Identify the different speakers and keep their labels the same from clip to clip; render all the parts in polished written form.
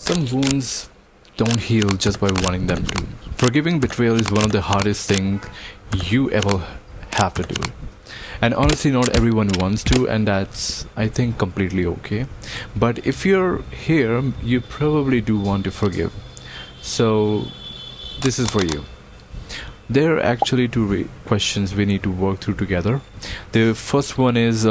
Speaker 1: Some wounds don't heal just by wanting them to. Forgiving betrayal is one of the hardest things you ever have to do. And honestly, not everyone wants to, and that's, I think, completely okay. But if you're here, you probably do want to forgive. So, this is for you. There are actually two questions we need to work through together. The first one is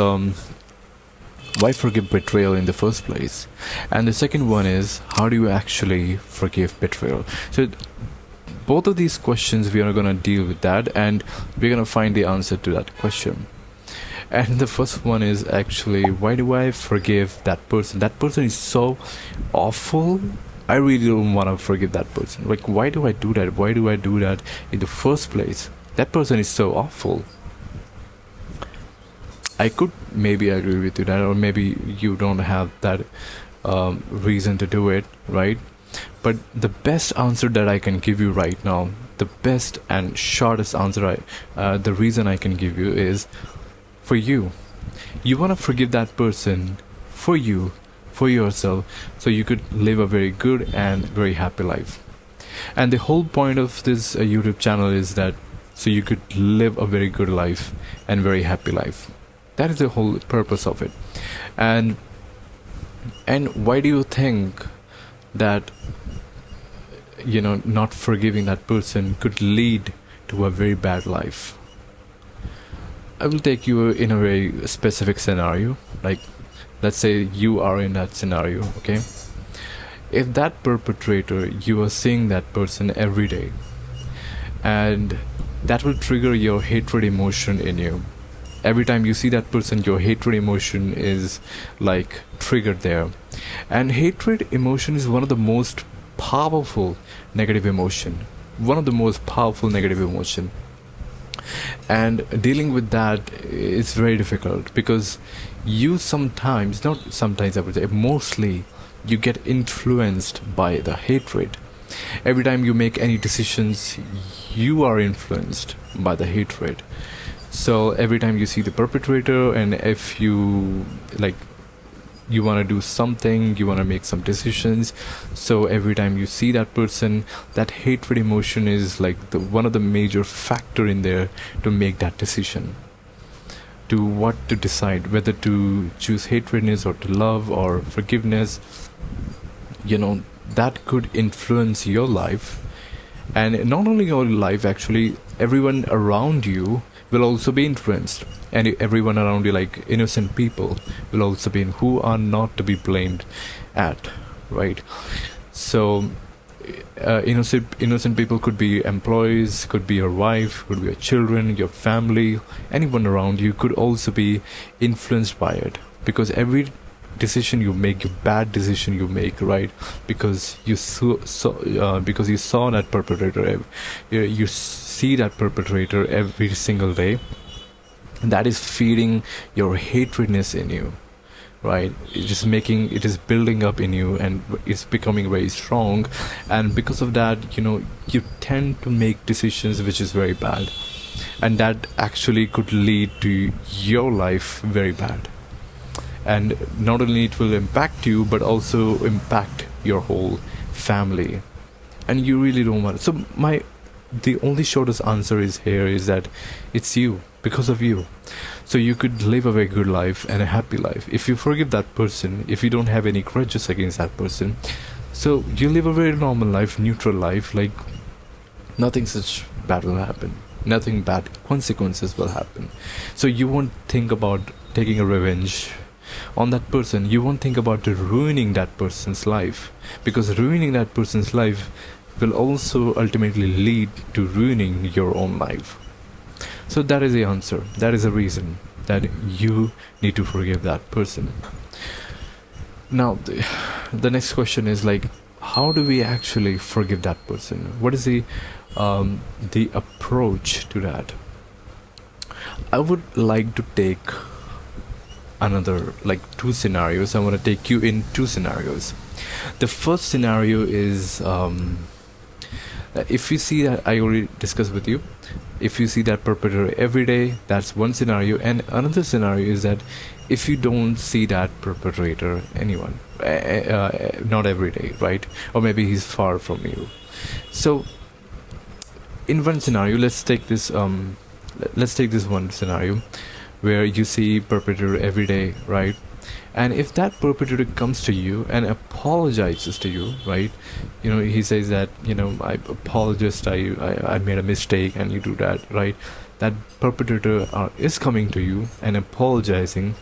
Speaker 1: why forgive betrayal in the first place? And the second one is how do you actually forgive betrayal? So both of these questions, we are going to deal with that, and we're going to find the answer to that question. And the first one is actually, why do I forgive that person? That person is so awful. I really don't want to forgive that person. Like, why do I do that? Why do I do that in the first place? That person is so awful. I could maybe agree with you that, or maybe you don't have that reason to do it, right? But the best answer that I can give you right now, the best and shortest answer the reason I can give you is for you. You want to forgive that person for you, for yourself, so you could live a very good and very happy life. And the whole point of this YouTube channel is that so you could live a very good life and very happy life. That is the whole purpose of it. And why do you think that not forgiving that person could lead to a very bad life? I will take you in a very specific scenario. Like, let's say you are in that scenario, okay? If that perpetrator, you are seeing that person every day, and that will trigger your hatred emotion in you. Every time you see that person, your hatred emotion is like triggered there. And hatred emotion is one of the most powerful negative emotion. One of the most powerful negative emotion. And dealing with that is very difficult because you sometimes, not sometimes I would say, mostly you get influenced by the hatred. Every time you make any decisions, you are influenced by the hatred. So every time you see the perpetrator, and if you you want to do something, you want to make some decisions, so every time you see that person, that hatred emotion is like one of the major factor in there to make that decision, to what to decide, whether to choose hatredness or to love or forgiveness. That could influence your life, and not only your life, actually everyone around you will also be influenced, and everyone around you, like innocent people, will also be who are not to be blamed at, right? So innocent people could be employees, could be your wife, could be your children, your family, anyone around you could also be influenced by it, because every decision you make, your bad decision you make, right? Because you because you saw that perpetrator, you see that perpetrator every single day, that is feeding your hatredness in you, right? It is building up in you, and it's becoming very strong. And because of that, you tend to make decisions which is very bad, and that actually could lead to your life very bad. And not only it will impact you, but also impact your whole family, and you really don't want it. So the only shortest answer is that it's you, because of you. So you could live a very good life and a happy life if you forgive that person, if you don't have any grudges against that person. So you live a very normal life, neutral life, like nothing such bad will happen, nothing bad consequences will happen. So you won't think about taking a revenge on that person. You won't think about ruining that person's life, because ruining that person's life will also ultimately lead to ruining your own life. So that is the answer. That is the reason that you need to forgive that person. Now the next question is like, how do we actually forgive that person? What is the approach to that? I would like to take another, like, two scenarios. I want to take you in two scenarios. The first scenario is if you see that I already discussed with you, If you see that perpetrator every day, that's one scenario. And another scenario is that if you don't see that perpetrator anyone, not every day, right? Or maybe he's far from you. So in one scenario, let's take this one scenario where you see perpetrator every day, right? And if that perpetrator comes to you and apologizes to you, right? He says that, I apologize, I made a mistake, and you do that, right? That perpetrator is coming to you and apologizing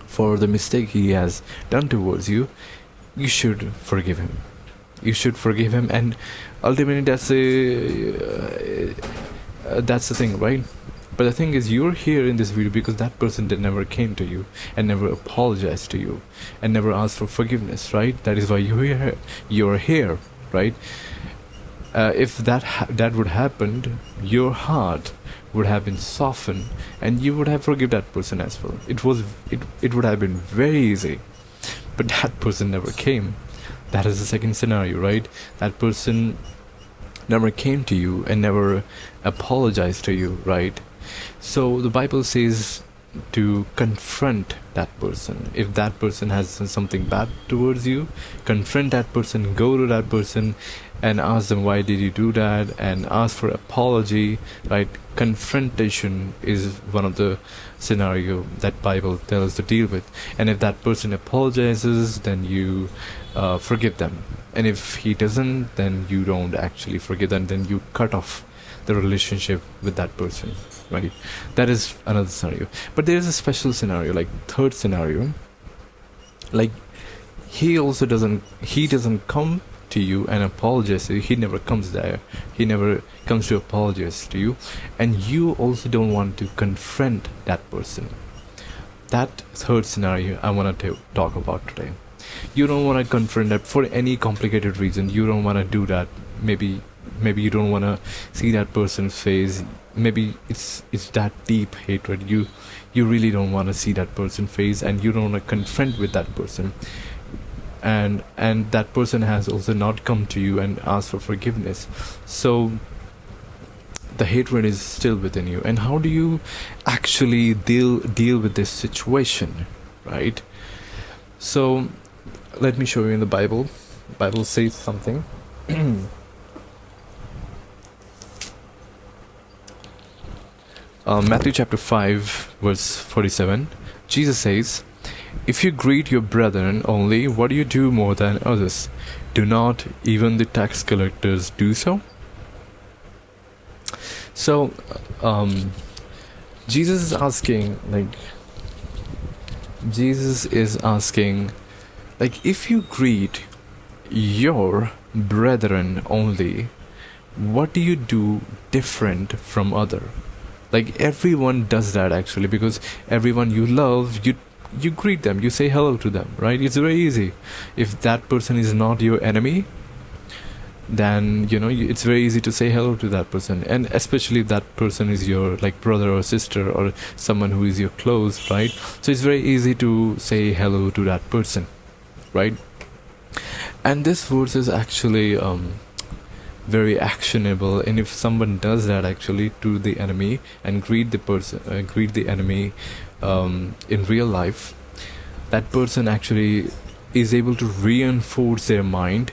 Speaker 1: for the mistake he has done towards you. You should forgive him. And ultimately that's the thing, right? But the thing is, you're here in this video because that person that never came to you and never apologized to you and never asked for forgiveness, right? That is why you're here, right? If that would happen, your heart would have been softened and you would have forgiven that person as well. It would have been very easy, but that person never came. That is the second scenario, right? That person never came to you and never apologized to you, right? So the Bible says to confront that person. If that person has done something bad towards you, confront that person, go to that person and ask them, why did you do that, and ask for apology, right? Confrontation is one of the scenario that Bible tells us to deal with. And if that person apologizes, then you forgive them. And if he doesn't, then you don't actually forgive them, then you cut off the relationship with that person, right? That is another scenario. But there is a special scenario, like third scenario, like he doesn't come to you and apologize to you. He never comes there. He never comes to apologize to you, and you also don't want to confront that person. That third scenario I want to talk about today. You don't want to confront that for any complicated reason. You don't want to do that. Maybe you don't want to see that person's face. Maybe it's that deep hatred. You really don't want to see that person's face, and you don't want to confront with that person. And that person has also not come to you and asked for forgiveness. So the hatred is still within you. And how do you actually deal with this situation, right? So let me show you in the Bible. The Bible says something. Matthew chapter 5 verse 47, Jesus says, "If you greet your brethren only, what do you do more than others? Do not even the tax collectors do so?" So Jesus is asking, if you greet your brethren only, what do you do different from other? Like everyone does that actually, because everyone you love, you greet them, you say hello to them, right? It's very easy. If that person is not your enemy, then it's very easy to say hello to that person. And especially if that person is your brother or sister or someone who is your close, right? So it's very easy to say hello to that person, right? And this verse is actually very actionable. And if someone does that actually to the enemy and greet the enemy in real life, that person actually is able to reinforce their mind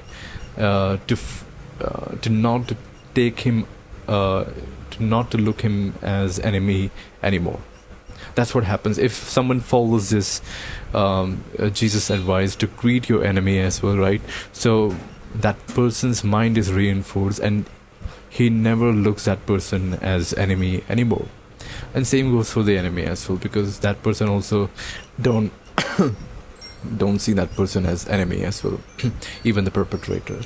Speaker 1: to not take him not to look him as enemy anymore. That's what happens if someone follows this Jesus advice to greet your enemy as well, right? So that person's mind is reinforced and he never looks that person as enemy anymore. And same goes for the enemy as well, because that person also don't see that person as enemy as well, even the perpetrator.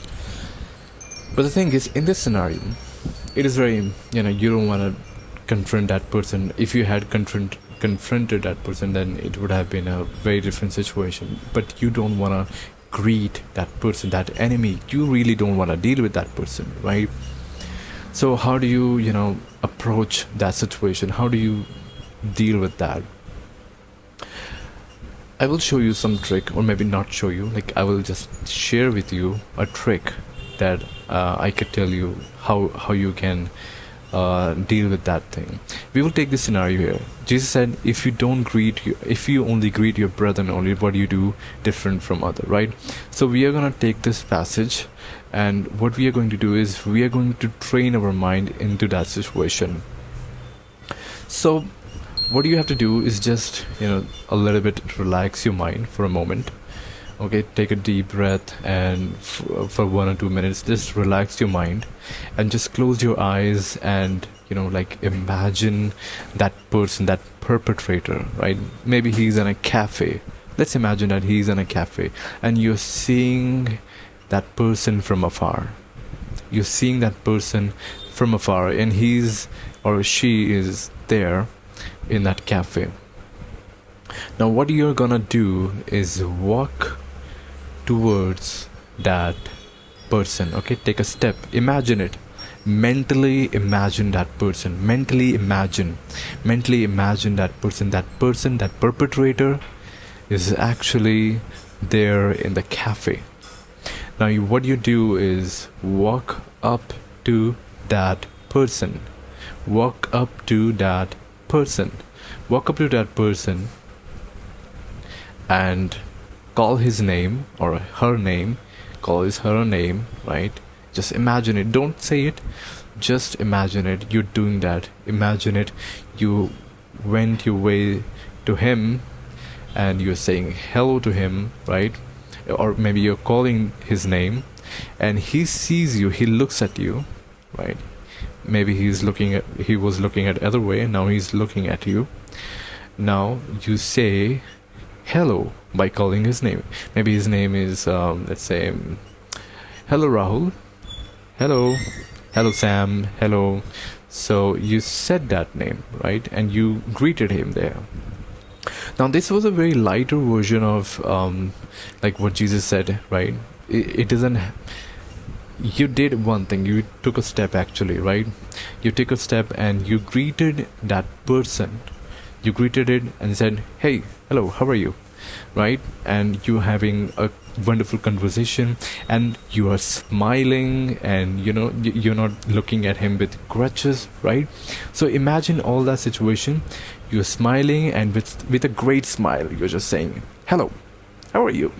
Speaker 1: But the thing is, in this scenario, it is very, you don't want to confront that person. If you had confronted that person, then it would have been a very different situation. But you don't want to greet that person, that enemy. You really don't want to deal with that person, right? So how do you, approach that situation? How do you deal with that? I will show you some trick, or maybe not show you, I will just share with you a trick that I could tell you how you can deal with that thing. We will take this scenario here. Jesus said, if you only greet your brethren only, what do you do different from other, right? So we are going to take this passage, and what we are going to do is we are going to train our mind into that situation. So what you have to do is just, a little bit relax your mind for a moment. Okay, take a deep breath, and for 1 or 2 minutes just relax your mind and just close your eyes, and imagine that person, that perpetrator, right? Maybe he's in a cafe. Let's imagine that he's in a cafe and you're seeing that person from afar. You're seeing that person from afar, and he's or she is there in that cafe. Now what you're gonna do is walk towards that person. Okay, take a step, imagine it, mentally imagine that person, mentally imagine that person, that perpetrator is actually there in the cafe. Now what you do is walk up to that person, walk up to that person and call his name or her name, right? Just imagine it, don't say it, just imagine it. You're doing that, imagine it. You went your way to him and you're saying hello to him, right? Or maybe you're calling his name and he sees you, he looks at you, right? Maybe he was looking at other way, now he's looking at you. Now you say hello by calling his name. Maybe his name is let's say hello Rahul, hello Sam, hello. So you said that name, right? And you greeted him there. Now this was a very lighter version of like what Jesus said, right? It doesn't, you did one thing, you took a step actually, right? You took a step and you greeted that person, you greeted it and said, hey, hello, how are you, right? And you having a wonderful conversation and you are smiling, and you're not looking at him with grudges, right? So imagine all that situation, you're smiling, and with a great smile you're just saying hello, how are you,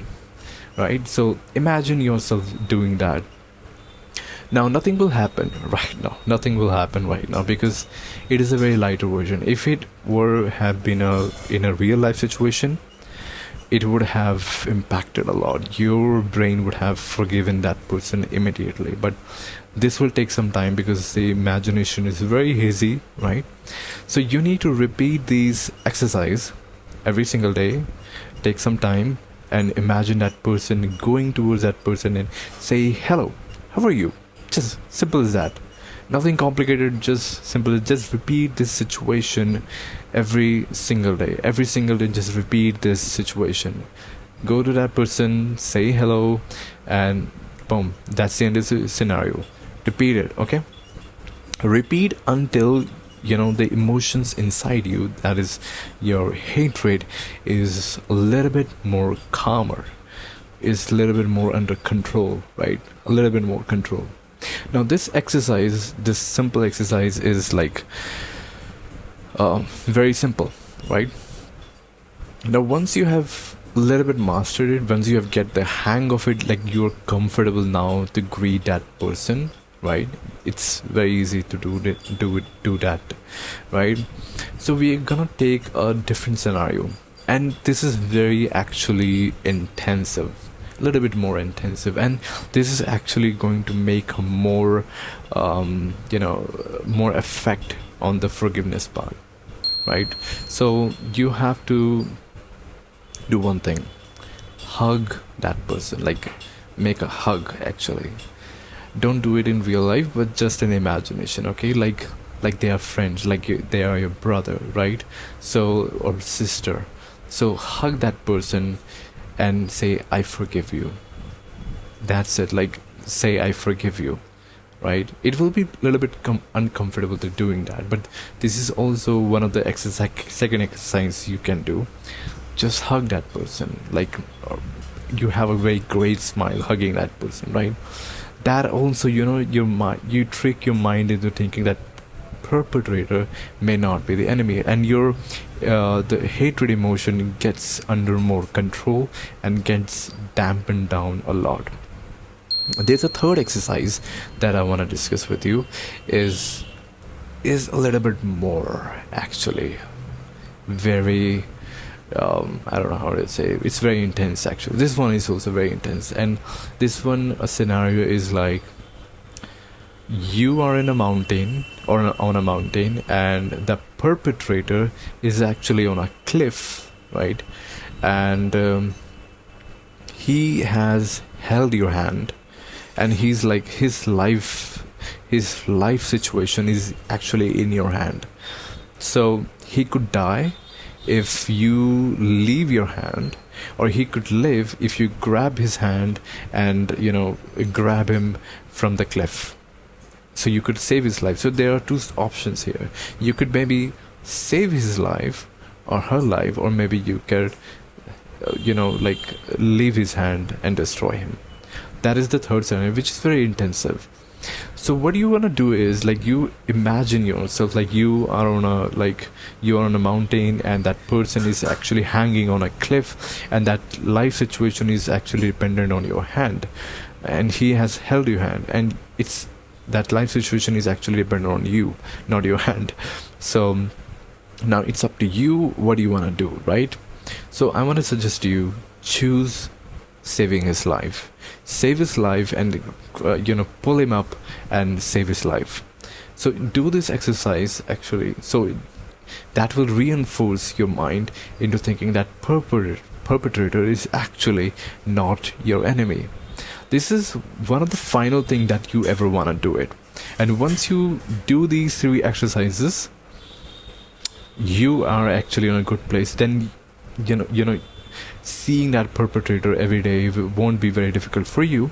Speaker 1: right? So imagine yourself doing that. Now nothing will happen right now because it is a very lighter version. If it were have been in a real life situation, it would have impacted a lot. Your brain would have forgiven that person immediately, but this will take some time because the imagination is very hazy, right? So you need to repeat these exercise every single day. Take some time and imagine that person, going towards that person and say hello, how are you? Just simple as that, nothing complicated, just simple. Just repeat this situation every single day, just repeat this situation. Go to that person, say hello, and boom, that's the end of the scenario. Repeat it, okay? Repeat until the emotions inside you, that is your hatred, is a little bit more calmer, is a little bit more under control, right? A little bit more control. Now this simple exercise is like very simple, right? Now once you have a little bit mastered it, once you have get the hang of it, like you're comfortable now to greet that person, right? It's very easy to do that, right? So we're gonna take a different scenario, and this is very actually intensive, a little bit more intensive, and this is actually going to make more more effect on the forgiveness part, right? So you have to do one thing, hug that person, like make a hug actually. Don't do it in real life, but just in imagination, okay? Like they are friends, like they are your brother, right? So, or sister. So hug that person and say I forgive you. That's it. Like say I forgive you, right? It will be a little bit uncomfortable to doing that, but this is also one of the second exercise you can do. Just hug that person, like you have a very great smile hugging that person, right? That also, your mind, you trick your mind into thinking that perpetrator may not be the enemy, and your the hatred emotion gets under more control and gets dampened down a lot. There's a third exercise that I want to discuss with you, is a little bit more actually very I don't know how to say, it's very intense actually. This one is also very intense, and this one, a scenario is like you are in a mountain or on a mountain, and the perpetrator is actually on a cliff, right? And he has held your hand, and he's like, his life situation is actually in your hand. So he could die if you leave your hand, or he could live if you grab his hand and, you know, grab him from the cliff. So you could save his life. So there are two options here. You could maybe save his life or her life, or maybe you could like leave his hand and destroy him. That is the third scenario, which is very intensive. So what you want to do is, like, you imagine yourself like you are on a mountain, and that person is actually hanging on a cliff, and that life situation is actually dependent on your hand, and he has held your hand, and it's that life situation is actually dependent on you, not your hand. So now it's up to you what you want to do, right? So I want to suggest you choose saving his life. Save his life, and pull him up and save his life. So do this exercise actually, so that will reinforce your mind into thinking that perpetrator is actually not your enemy. This is one of the final thing that you ever want to do it. And once you do these three exercises, you are actually in a good place. Then seeing that perpetrator every day won't be very difficult for you,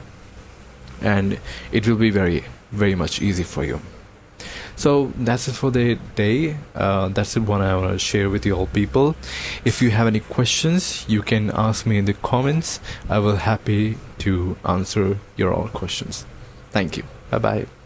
Speaker 1: and it will be very, very much easy for you. So that's it for the day. That's the one I want to share with you all people. If you have any questions, you can ask me in the comments. I will happy to answer your all questions. Thank you. Bye bye.